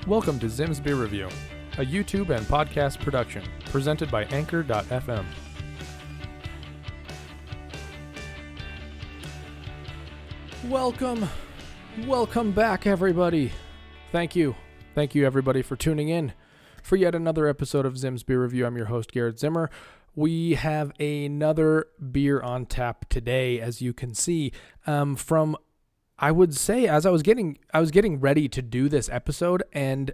Welcome to Zim's Beer Review, a YouTube and podcast production presented by Anchor.fm. Welcome back, everybody. Thank you everybody for tuning in for yet another episode of Zim's Beer Review. I'm your host, Garrett Zimmer. We have another beer on tap today, as you can see, from, I would say, as I was getting ready to do this episode, and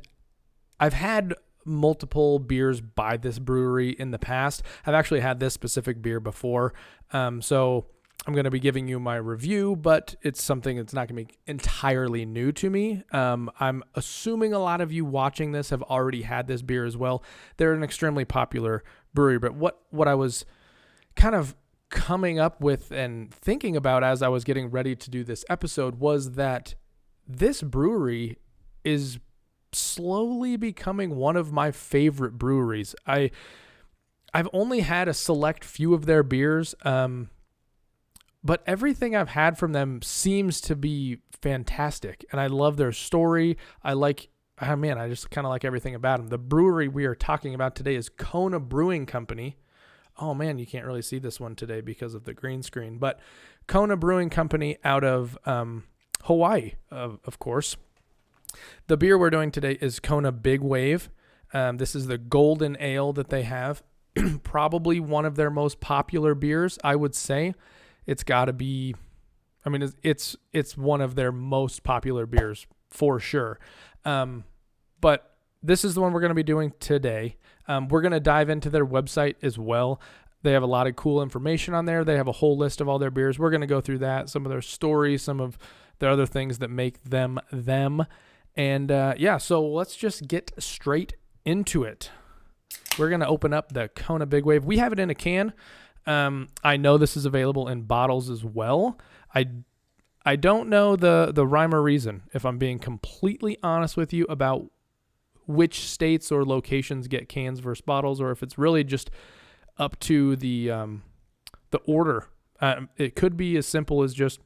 I've had multiple beers by this brewery in the past. I've actually had this specific beer before, so I'm going to be giving you my review, but it's something that's not going to be entirely new to me. I'm assuming a lot of you watching this have already had this beer as well. They're an extremely popular brewery, but what I was kind of coming up with and thinking about as I was getting ready to do this episode was that this brewery is slowly becoming one of my favorite breweries. I've only had a select few of their beers, but everything I've had from them seems to be fantastic, and I love their story. I just kind of like everything about them. The brewery we are talking about today is Kona Brewing Company. Oh man, you can't really see this one today because of the green screen, but Kona Brewing Company out of Hawaii, of course. The beer we're doing today is Kona Big Wave. This is the golden ale that they have. Probably one of their most popular beers, I would say. It's got to be, it's one of their most popular beers for sure. But this is the one we're going to be doing today. We're going to dive into their website as well. They have a lot of cool information on there. They have a whole list of all their beers. We're going to go through that, some of their stories, some of the other things that make them them. And so let's just get straight into it. We're going to open up the Kona Big Wave. We have it in a can. I know this is available in bottles as well. I don't know the rhyme or reason, if I'm being completely honest with you, about which states or locations get cans versus bottles, or if it's really just up to the order. It could be as simple as just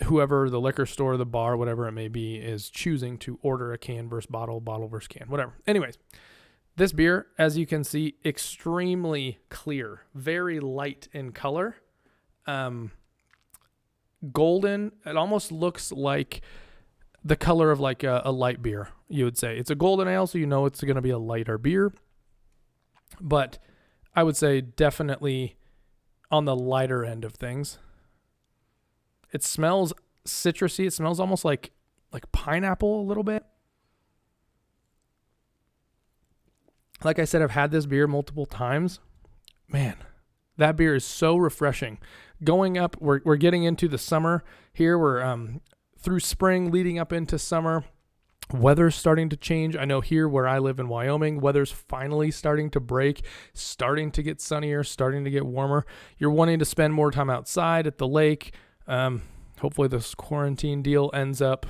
whoever, the liquor store, the bar, whatever it may be, is choosing to order a can versus bottle, bottle versus can, whatever. Anyways, this beer, as you can see, extremely clear, very light in color. Golden. It almost looks like the color of like a light beer, you would say. It's a golden ale, so you know it's going to be a lighter beer. But I would say definitely on the lighter end of things. It smells citrusy. It smells almost like pineapple a little bit. Like I said, I've had this beer multiple times. Man, that beer is so refreshing. Going up, we're getting into the summer here. We're through spring, leading up into summer. Weather's starting to change. I know here where I live in Wyoming, weather's finally starting to break, starting to get sunnier, starting to get warmer. You're wanting to spend more time outside at the lake. Hopefully this quarantine deal ends up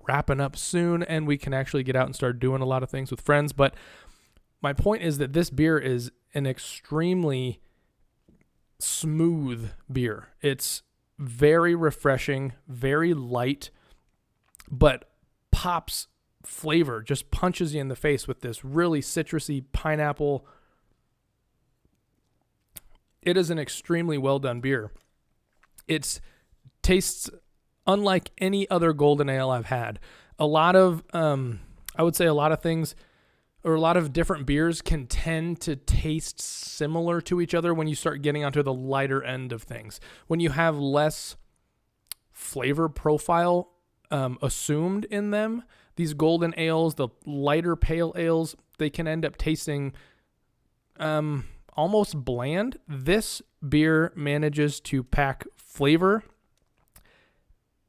wrapping up soon and we can actually get out and start doing a lot of things with friends. But my point is that this beer is an extremely smooth beer. It's very refreshing, very light, but pops flavor, just punches you in the face with this really citrusy pineapple. It is an extremely well done beer. It tastes unlike any other golden ale I've had. A lot of, I would say a lot of things, or a lot of different beers can tend to taste similar to each other when you start getting onto the lighter end of things. When you have less flavor profile assumed in them, these golden ales, the lighter pale ales, they can end up tasting almost bland. This beer manages to pack flavor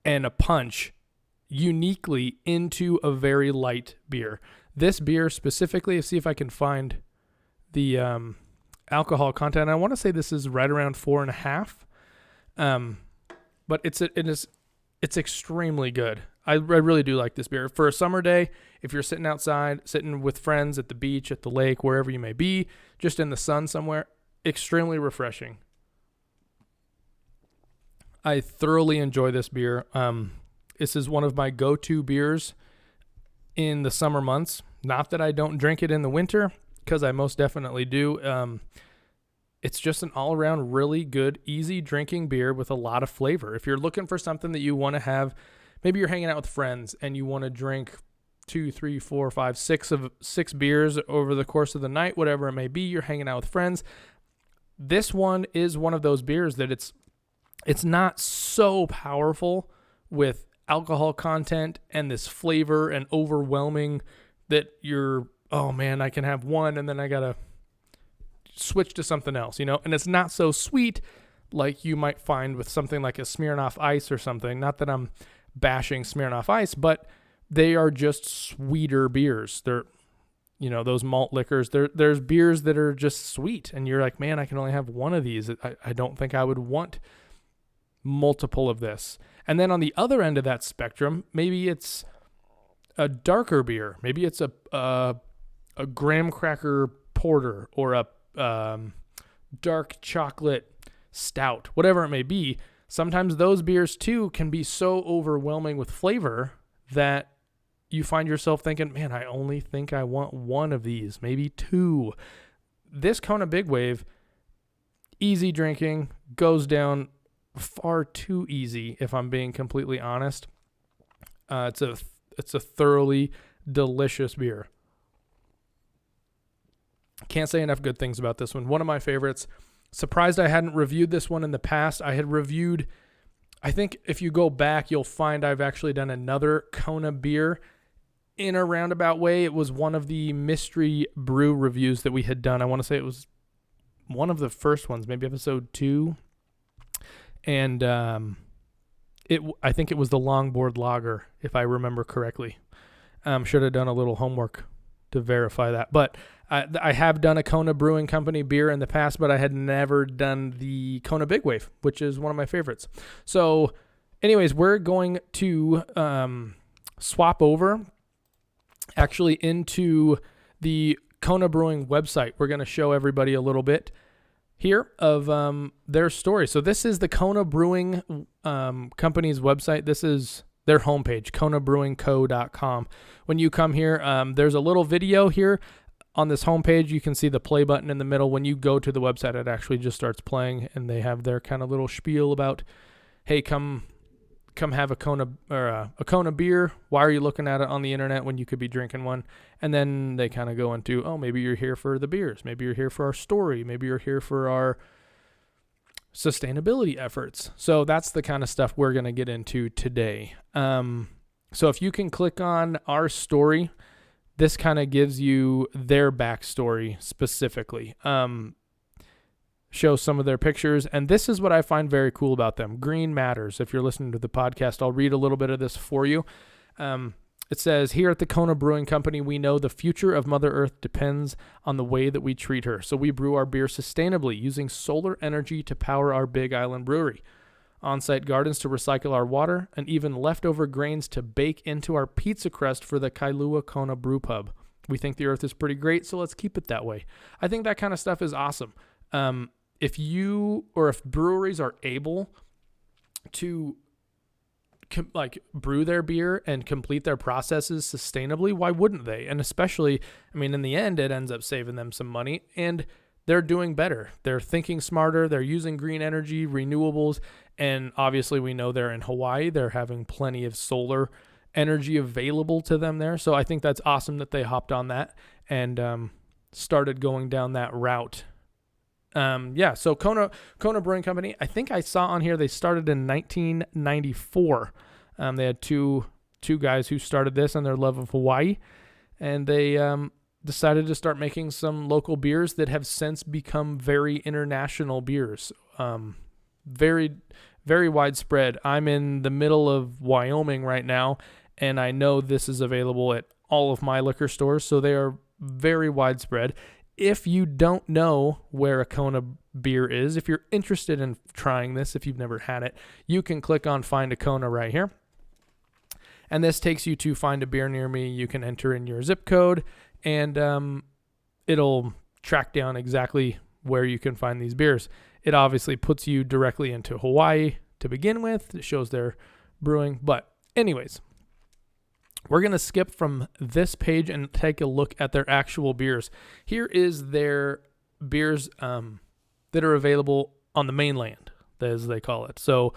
and a punch uniquely into a very light beer. This beer specifically, see if I can find the alcohol content. I want to say this is right around 4.5, but it's extremely good. I really do like this beer. For a summer day, if you're sitting outside, sitting with friends at the beach, at the lake, wherever you may be, just in the sun somewhere, extremely refreshing. I thoroughly enjoy this beer. This is one of my go-to beers in the summer months. Not that I don't drink it in the winter, because I most definitely do. It's just an all-around really good, easy drinking beer with a lot of flavor. If you're looking for something that you want to have, maybe you're hanging out with friends and you want to drink 2, 3, 4, 5, 6 beers over the course of the night, whatever it may be, you're hanging out with friends. This one is one of those beers that it's not so powerful with alcohol content and this flavor and overwhelming that you're, oh man, I can have one and then I gotta switch to something else, and it's not so sweet like you might find with something like a Smirnoff Ice or something. Not that I'm bashing Smirnoff Ice, but they are just sweeter beers. They're, those malt liquors, there's beers that are just sweet and you're like, man, I can only have one of these. I don't think I would want multiple of this. And then on the other end of that spectrum, maybe it's a darker beer. Maybe it's a graham cracker porter or a dark chocolate stout, whatever it may be. Sometimes those beers too can be so overwhelming with flavor that you find yourself thinking, man, I only think I want one of these, maybe two. This Kona Big Wave, easy drinking, goes down far too easy, if I'm being completely honest. It's a thoroughly delicious beer. Can't say enough good things about this one. One of my favorites. Surprised I hadn't reviewed this one in the past. I had reviewed, I think if you go back, you'll find I've actually done another Kona beer in a roundabout way. It was one of the mystery brew reviews that we had done. I want to say it was one of the first ones, maybe episode 2. And I think it was the Longboard Lager, if I remember correctly. Should have done a little homework to verify that. But I have done a Kona Brewing Company beer in the past, but I had never done the Kona Big Wave, which is one of my favorites. So anyways, we're going to swap over actually into the Kona Brewing website. We're going to show everybody a little bit here of their story. So this is the Kona Brewing Company's website. This is their homepage, konabrewingco.com. When you come here, there's a little video here on this homepage. You can see the play button in the middle. When you go to the website, it actually just starts playing, and they have their kind of little spiel about, hey, come have a Kona or a Kona beer. Why are you looking at it on the internet when you could be drinking one? And then they kind of go into, oh, maybe you're here for the beers. Maybe you're here for our story. Maybe you're here for our sustainability efforts. So that's the kind of stuff we're going to get into today. So if you can click on our story, this kind of gives you their backstory specifically. Show some of their pictures, and this is what I find very cool about them. Green matters. If you're listening to the podcast, I'll read a little bit of this for you. It says, here at the Kona Brewing Company, we know the future of Mother Earth depends on the way that we treat her. So we brew our beer sustainably, using solar energy to power our Big Island brewery, on-site gardens to recycle our water, and even leftover grains to bake into our pizza crust for the Kailua Kona Brew Pub. We think the earth is pretty great, so let's keep it that way. I think that kind of stuff is awesome. If breweries are able to brew their beer and complete their processes sustainably, why wouldn't they? And especially, in the end, it ends up saving them some money, and they're doing better. They're thinking smarter. They're using green energy, renewables, and obviously we know they're in Hawaii. They're having plenty of solar energy available to them there. So I think that's awesome that they hopped on that and started going down that route. So Kona Brewing Company, I think I saw on here they started in 1994. They had two guys who started this on their love of Hawaii, and they decided to start making some local beers that have since become very international beers. Very, very widespread. I'm in the middle of Wyoming right now, and I know this is available at all of my liquor stores, so they are very widespread. If you don't know where a Kona beer is, if you're interested in trying this, if you've never had it, you can click on Find a Kona right here. And this takes you to Find a Beer Near Me. You can enter in your zip code, and it'll track down exactly where you can find these beers. It obviously puts you directly into Hawaii to begin with. It shows their brewing. But anyways, we're going to skip from this page and take a look at their actual beers. Here is their beers that are available on the mainland, as they call it. So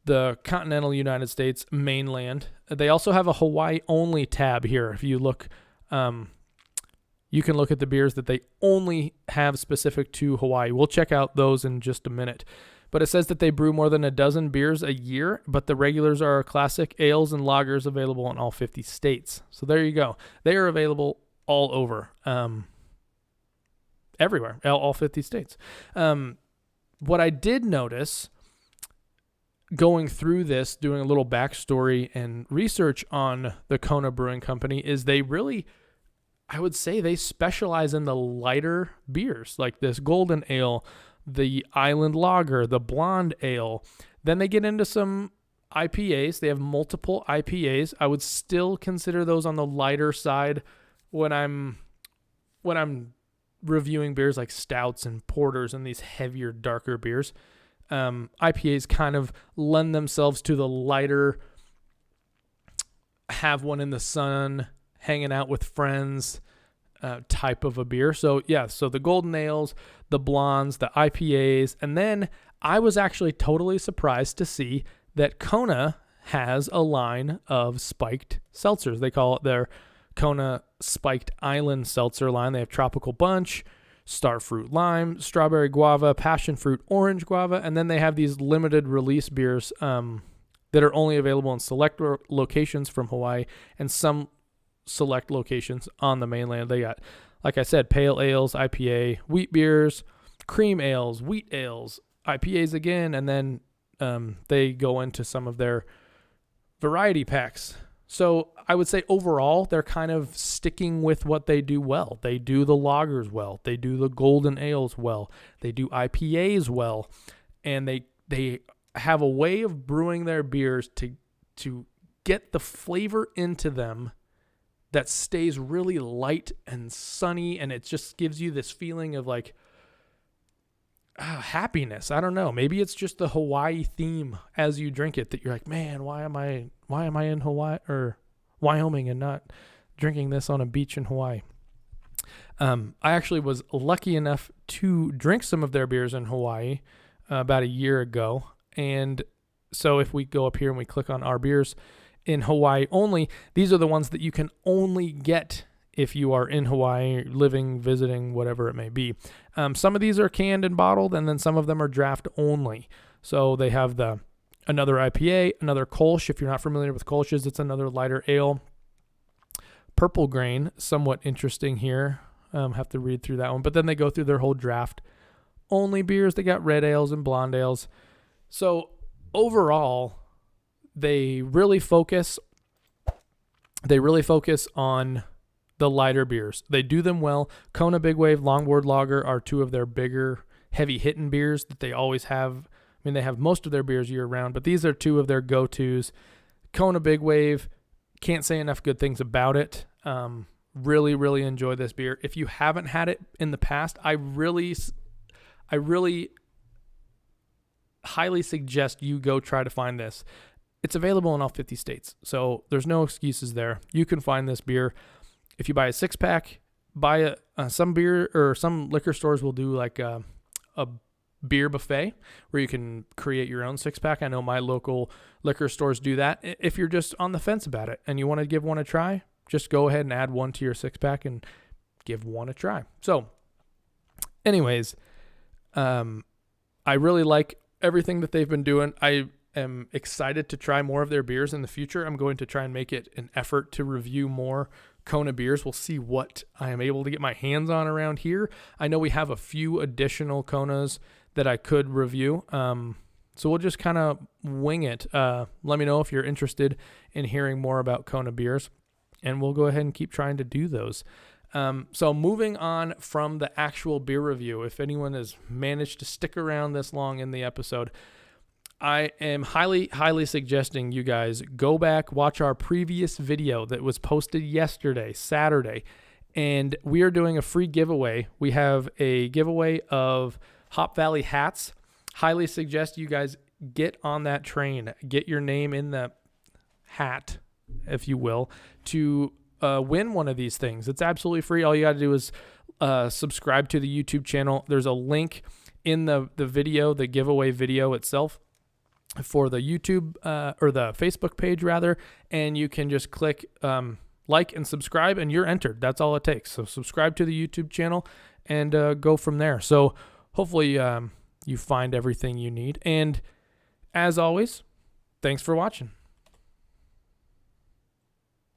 the continental United States mainland. They also have a Hawaii-only tab here. If you look, you can look at the beers that they only have specific to Hawaii. We'll check out those in just a minute. But it says that they brew more than a dozen beers a year, but the regulars are classic ales and lagers available in all 50 states. So there you go. They are available all over, everywhere, all 50 states. What I did notice going through this, doing a little backstory and research on the Kona Brewing Company, is they really, I would say they specialize in the lighter beers, like this golden ale, the island lager, the blonde ale. Then they get into some IPAs. They have multiple IPAs. I would still consider those on the lighter side when I'm reviewing beers like stouts and porters and these heavier, darker beers. IPAs kind of lend themselves to the lighter, have one in the sun, hanging out with friends type of a beer. So yeah, so the golden ales, the blondes, the IPAs, and then I was actually totally surprised to see that Kona has a line of spiked seltzers. They call it their Kona Spiked Island Seltzer line. They have Tropical Bunch, Starfruit Lime, Strawberry Guava, Passion Fruit Orange Guava, and then they have these limited release beers that are only available in select locations from Hawaii and some select locations on the mainland. They got, like I said, pale ales, IPA, wheat beers, cream ales, wheat ales, IPAs again, and then they go into some of their variety packs. So I would say overall, they're kind of sticking with what they do well. They do the lagers well. They do the golden ales well. They do IPAs well. And they have a way of brewing their beers to get the flavor into them that stays really light and sunny, and it just gives you this feeling of like happiness. I don't know. Maybe it's just the Hawaii theme as you drink it that you're like, man, why am I in Hawaii or Wyoming and not drinking this on a beach in Hawaii? I actually was lucky enough to drink some of their beers in Hawaii about a year ago, and so if we go up here and we click on our beers in Hawaii only, these are the ones that you can only get if you are in Hawaii, living, visiting, whatever it may be. Some of these are canned and bottled, and then some of them are draft only. So they have another IPA, another Kolsch. If you're not familiar with Kolsch's, it's another lighter ale. Purple Grain, somewhat interesting here. Have to read through that one. But then they go through their whole draft only beers. They got red ales and blonde ales. So overall, they really focus on the lighter beers. They do them well. Kona Big Wave, Longboard Lager are two of their bigger, heavy-hitting beers that they always have. I mean, they have most of their beers year-round, but these are two of their go-tos. Kona Big Wave, can't say enough good things about it. Really, really enjoy this beer. If you haven't had it in the past, I really highly suggest you go try to find this. It's available in all 50 states, so there's no excuses there. You can find this beer. If you buy a six-pack, buy some beer, or some liquor stores will do like a beer buffet where you can create your own six-pack. I know my local liquor stores do that. If you're just on the fence about it and you want to give one a try, just go ahead and add one to your six-pack and give one a try. So anyways, I really like everything that they've been doing. I am excited to try more of their beers in the future. I'm going to try and make it an effort to review more Kona beers. We'll see what I am able to get my hands on around here. I know we have a few additional Konas that I could review. So we'll just kind of wing it. Let me know if you're interested in hearing more about Kona beers, and we'll go ahead and keep trying to do those. So moving on from the actual beer review, if anyone has managed to stick around this long in the episode, I am highly, highly suggesting you guys go back, watch our previous video that was posted yesterday, Saturday, and we are doing a free giveaway. We have a giveaway of Hop Valley hats. Highly suggest you guys get on that train, get your name in the hat if you will, to win one of these things. It's absolutely free. All you got to do is subscribe to the YouTube channel. There's a link in the video, the giveaway video itself, for the YouTube or the Facebook page rather, and you can just click like and subscribe, and you're entered. That's all it takes. So subscribe to the YouTube channel and go from there. So hopefully you find everything you need. And as always, thanks for watching.